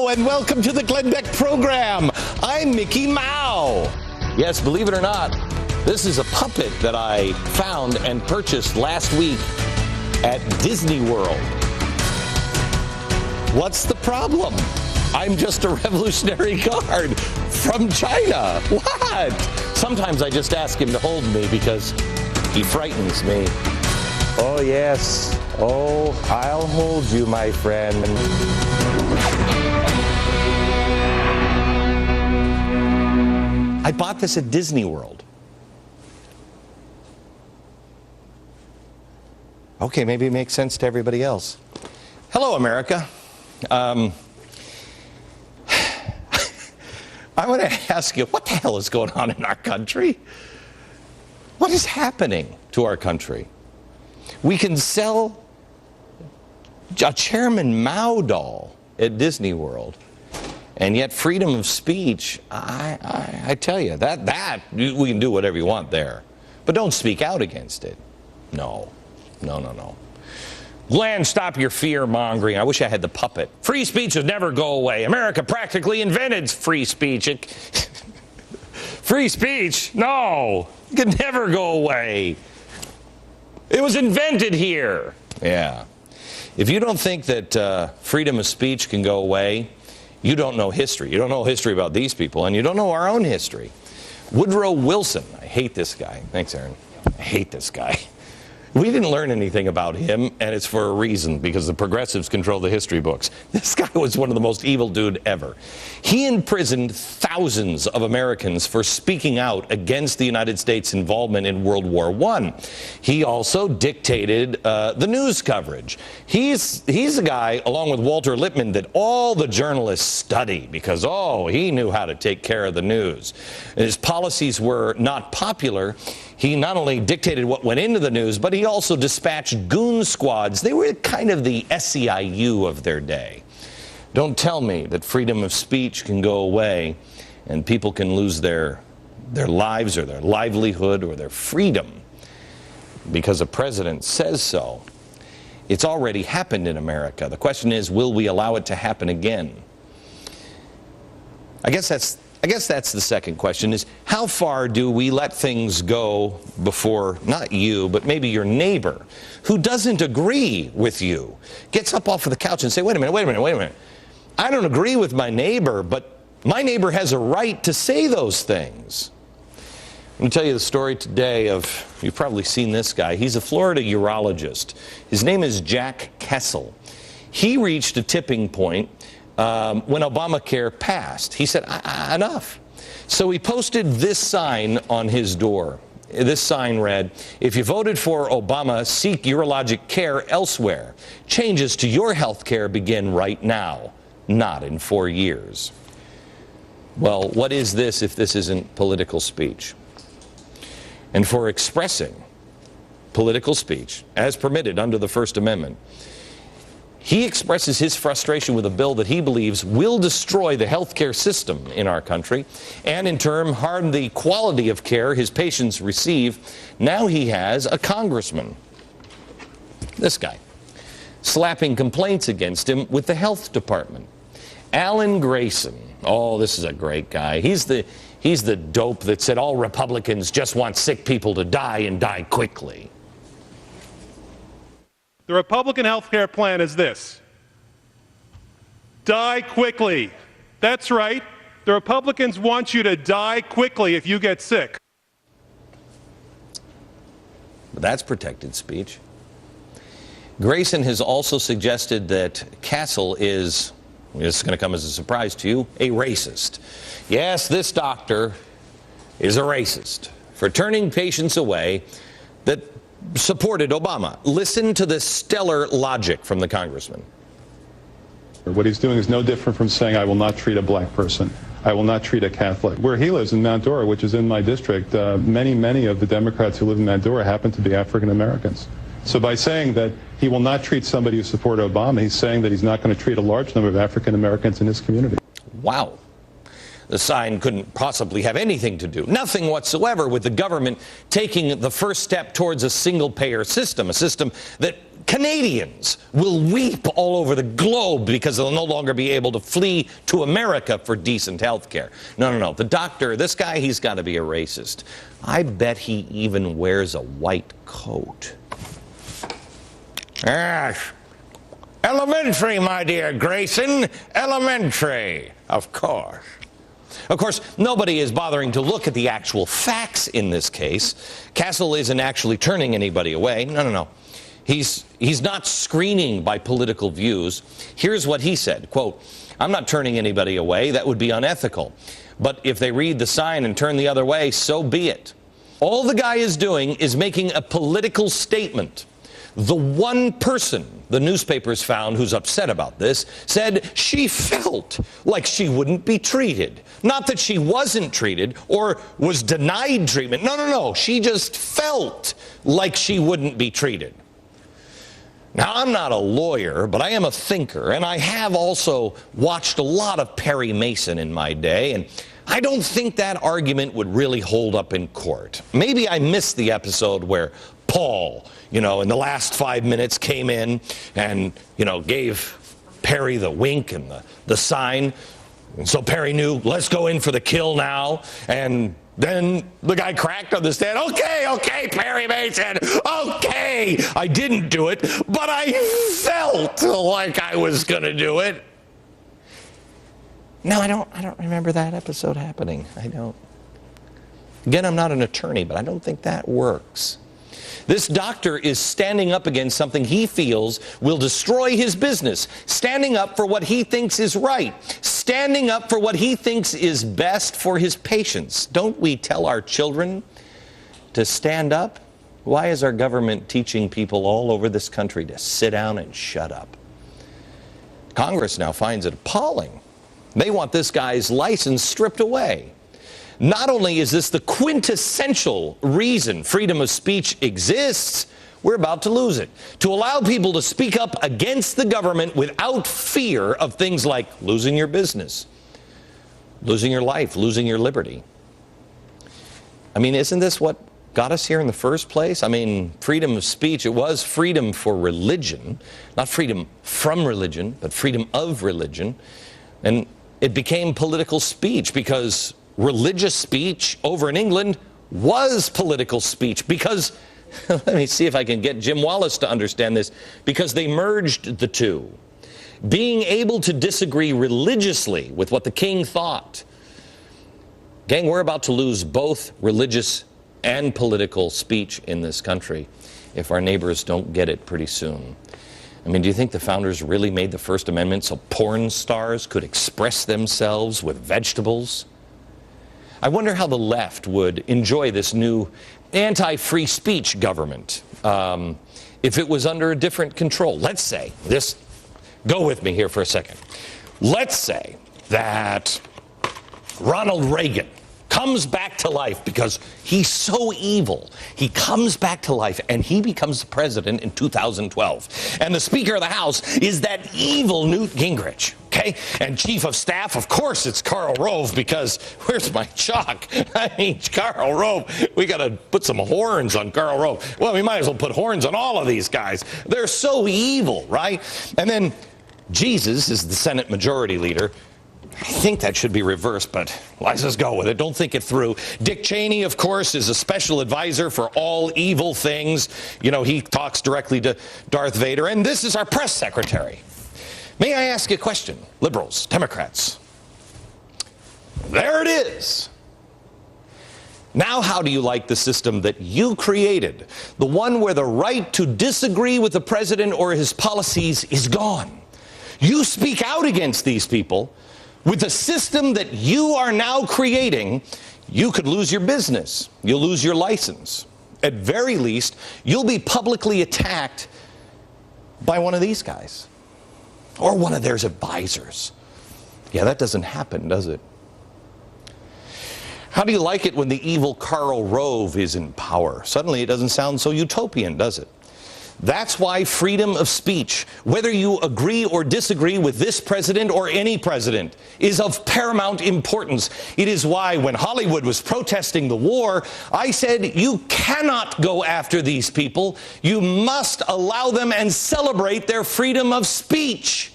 and welcome to the Glenn Beck program. I'm Mickey Mouse. Yes, believe it or not, this is a puppet that I found and purchased last week at Disney World. What's the problem? I'm just a Revolutionary Guard from China. What? Sometimes I just ask him to hold me because he frightens me. Oh, yes. Oh, I'll hold you, my friend. I bought this at Disney World. Okay, maybe it makes sense to everybody else. Hello, America. I want to ask you, what the hell is going on in our country? What is happening to our country? We can sell a Chairman Mao doll at Disney World, and yet freedom of speech, I tell you, that we can do whatever you want there. But don't speak out against it. No. Glenn, stop your fear-mongering. I wish I had the puppet. Free speech would never go away. America practically invented free speech. Free speech? No. It could never go away. It was invented here. Yeah. If you don't think that freedom of speech can go away, you don't know history. You don't know history about these people, and you don't know our own history. Woodrow Wilson. I hate this guy. Thanks, Aaron. I hate this guy. We didn't learn anything about him, and it's for a reason, because the progressives control the history books. This guy was one of the most evil dude ever. He imprisoned thousands of Americans for speaking out against the United States' involvement in World War I. He also dictated the news coverage. He's a guy, along with Walter Lippmann, that all the journalists study because, he knew how to take care of the news. And his policies were not popular. He not only dictated what went into the news, but he also dispatched goon squads. They were kind of the SEIU of their day. Don't tell me that freedom of speech can go away and people can lose their lives or their livelihood or their freedom because a president says so. It's already happened in America. The question is, will we allow it to happen again? I guess that's the second question, is how far do we let things go before, not you, but maybe your neighbor who doesn't agree with you gets up off of the couch and say, wait a minute. I don't agree with my neighbor, but my neighbor has a right to say those things. I'm going to tell you the story today of, you've probably seen this guy. He's a Florida urologist. His name is Jack Kessel. He reached a tipping point when Obamacare passed. He said, enough. So he posted this sign on his door. This sign read, if you voted for Obama, seek urologic care elsewhere. Changes to your health care begin right now, not in 4 years. Well, what is this if this isn't political speech? And for expressing political speech, as permitted under the First Amendment, he expresses his frustration with a bill that he believes will destroy the healthcare system in our country and in turn harm the quality of care his patients receive. Now he has a congressman, this guy, slapping complaints against him with the health department. Alan Grayson. Oh, this is a great guy. He's the dope that said all Republicans just want sick people to die and die quickly. The Republican health care plan is this: die quickly. That's right. The Republicans want you to die quickly if you get sick. But that's protected speech. Grayson has also suggested that Castle is, this is going to come as a surprise to you, a racist. Yes, this doctor is a racist for turning patients away that supported Obama. Listen to the stellar logic from the congressman. What he's doing is no different from saying, I will not treat a black person. I will not treat a Catholic. Where he lives in Mount Dora, which is in my district, many of the Democrats who live in Mount Dora happen to be African Americans. So by saying that he will not treat somebody who supported Obama, he's saying that he's not going to treat a large number of African Americans in his community. Wow. The sign couldn't possibly have anything to do, nothing whatsoever, with the government taking the first step towards a single-payer system, a system that Canadians will weep all over the globe because they'll no longer be able to flee to America for decent health care. No. The doctor, this guy, he's got to be a racist. I bet he even wears a white coat. Yes. Elementary, my dear Grayson. Elementary, of course. Of course, nobody is bothering to look at the actual facts in this case. Castle isn't actually turning anybody away. No. He's not screening by political views. Here's what he said, quote, "I'm not turning anybody away. That would be unethical. But if they read the sign and turn the other way, so be it. All the guy is doing is making a political statement. The one person the newspapers found who's upset about this said she felt like she wouldn't be treated. Not that she wasn't treated or was denied treatment. No. She just felt like she wouldn't be treated." Now, I'm not a lawyer, but I am a thinker, and I have also watched a lot of Perry Mason in my day, and I don't think that argument would really hold up in court. Maybe I missed the episode where Paul, in the last 5 minutes came in and, gave Perry the wink and the sign. And so Perry knew, let's go in for the kill now. And then the guy cracked on the stand. Okay, Perry Mason. Okay, I didn't do it, but I felt like I was going to do it. No, I don't remember that episode happening. I don't. Again, I'm not an attorney, but I don't think that works. This doctor is standing up against something he feels will destroy his business, standing up for what he thinks is right, standing up for what he thinks is best for his patients. Don't we tell our children to stand up? Why is our government teaching people all over this country to sit down and shut up? Congress now finds it appalling. They want this guy's license stripped away. Not only is this the quintessential reason freedom of speech exists, we're about to lose it. To allow people to speak up against the government without fear of things like losing your business, losing your life, losing your liberty. I mean, isn't this what got us here in the first place? I mean, freedom of speech, it was freedom for religion, not freedom from religion, but freedom of religion. And it became political speech because religious speech over in England was political speech because, let me see if I can get Jim Wallace to understand this, because they merged the two. Being able to disagree religiously with what the king thought. Gang, we're about to lose both religious and political speech in this country if our neighbors don't get it pretty soon. I mean, do you think the founders really made the First Amendment so porn stars could express themselves with vegetables? I wonder how the left would enjoy this new anti-free speech government if it was under a different control. Let's say this, go with me here for a second. Let's say that Ronald Reagan comes back to life because he's so evil. He comes back to life and he becomes president in 2012. And the Speaker of the House is that evil Newt Gingrich. Okay? And Chief of Staff, of course, it's Karl Rove, because where's my chalk? I mean, Karl Rove, we got to put some horns on Karl Rove. Well, we might as well put horns on all of these guys. They're so evil, right? And then Jesus is the Senate Majority Leader. I think that should be reversed, but let's just go with it. Don't think it through. Dick Cheney, of course, is a special advisor for all evil things. He talks directly to Darth Vader. And this is our press secretary. May I ask you a question? Liberals, Democrats. There it is. Now, how do you like the system that you created? The one where the right to disagree with the president or his policies is gone. You speak out against these people. With the system that you are now creating, you could lose your business. You'll lose your license. At very least, you'll be publicly attacked by one of these guys or one of their advisors. Yeah, that doesn't happen, does it? How do you like it when the evil Karl Rove is in power? Suddenly it doesn't sound so utopian, does it? That's why freedom of speech, whether you agree or disagree with this president or any president, is of paramount importance. It is why when Hollywood was protesting the war, I said, you cannot go after these people. You must allow them and celebrate their freedom of speech.